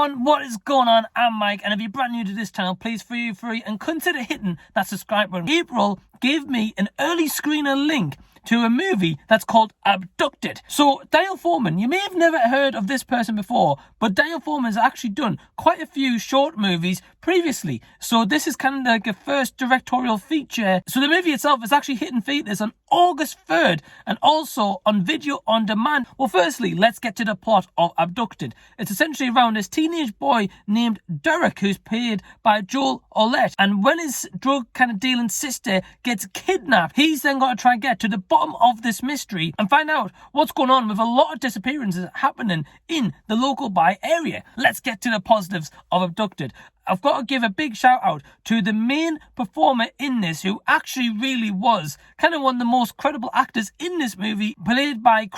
everyone, what is going on? I'm Mike, and if you're brand new to this channel, please feel free and consider hitting that subscribe button. April gave me an early screener link to a movie that's called Abducted. So Daniel Foreman, you may have never heard of this person before, but Daniel Foreman has actually done quite a few short movies previously. So this is kind of like a first directorial feature. So the movie itself is actually hitting theatres on August 3rd and also on video on demand. Well, firstly, let's get to the plot of Abducted. It's essentially around this teenage boy named Derek, who's played by Oulette. And when his drug kind of dealing sister gets kidnapped, he's then got to try and get to the bottom of this mystery and find out what's going on with a lot of disappearances happening in the local Bay area. Let's get to the positives of Abducted. I've got to give a big shout out to the main performer in this, who actually really was kind of one of the most credible actors in this movie, played by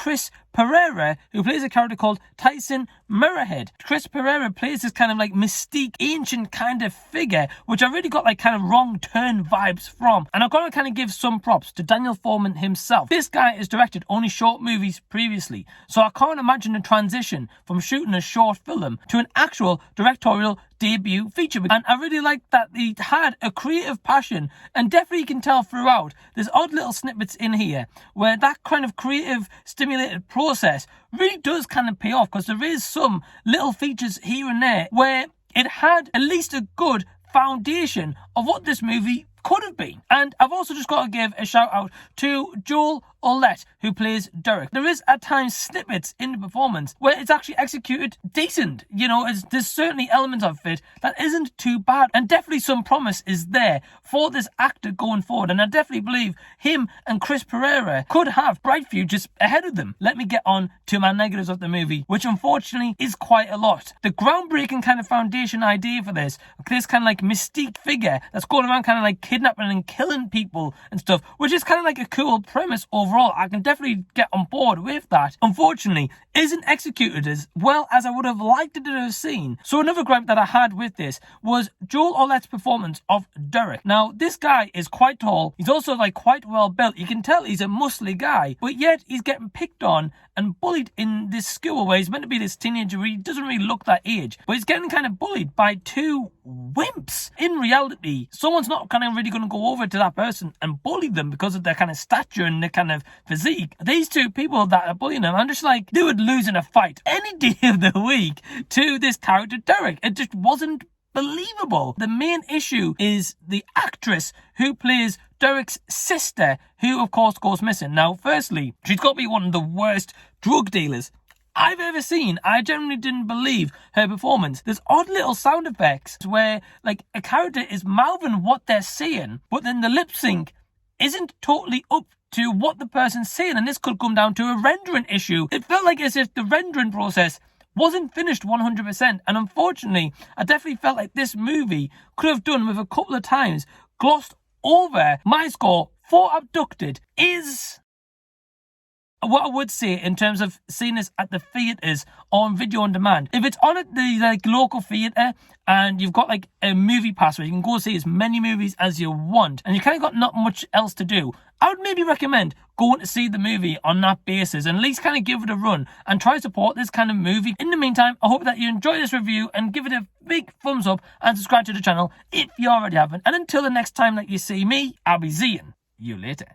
Pereira, who plays a character called Tyson Muirhead. Pereira plays this kind of like mystique, ancient kind of figure, which I really got like kind of wrong turn vibes from. And I've got to kind of give some props to Daniel Foreman himself. This guy has directed only short movies previously, so I can't imagine a transition from shooting a short film to an actual directorial debut feature. And I really liked that he had a creative passion, and definitely you can tell throughout there's odd little snippets in here where that kind of creative stimulated process really does kind of pay off, because there is some little features here and there where it had at least a good foundation of what this movie could have been. And I've also just got to give a shout out to Oulette, who plays Derek. There is at times snippets in the performance where it's actually executed decent. You know, there's certainly elements of it that isn't too bad, and definitely some promise is there for this actor going forward. And I definitely believe him and Pereira could have bright futures ahead of them. Let me get on to my negatives of the movie, which unfortunately is quite a lot. The groundbreaking kind of foundation idea for this kind of like mystique figure that's going around kind of like kidnapping and killing people and stuff, which is kind of like a cool premise overall. I can definitely get on board with that. Unfortunately, isn't executed as well as I would have liked it to have seen. So another gripe that I had with this was Oulette's performance of Derek. Now, this guy is quite tall. He's also like quite well built. You can tell he's a muscly guy, but yet he's getting picked on and bullied in this school where he's meant to be this teenager where he doesn't really look that age, but he's getting kind of bullied by two wimps. In reality, someone's not kind of really going to go over to that person and bully them because of their kind of stature and their kind of physique. These two people that are bullying them, I'm just like, they would lose in a fight any day of the week to this character Derek. It just wasn't believable. The main issue is the actress who plays Derek's sister, who of course goes missing. Now, firstly, she's got to be one of the worst drug dealers I've ever seen. I generally didn't believe her performance. There's odd little sound effects where like a character is mouthing what they're saying, but then the lip sync isn't totally up to what the person's saying, and this could come down to a rendering issue. It felt like as if the rendering process wasn't finished 100%, and unfortunately, I definitely felt like this movie could have done with a couple of times glossed over. My score for Abducted is what I would say in terms of seeing this at the theatres on video on demand. If it's on at the like local theatre and you've got like a movie pass where you can go see as many movies as you want and you kind of got not much else to do, I would maybe recommend going to see the movie on that basis and at least kind of give it a run and try to support this kind of movie. In the meantime, I hope that you enjoy this review and give it a big thumbs up and subscribe to the channel if you already haven't. And until the next time that you see me, I'll be seeing you later.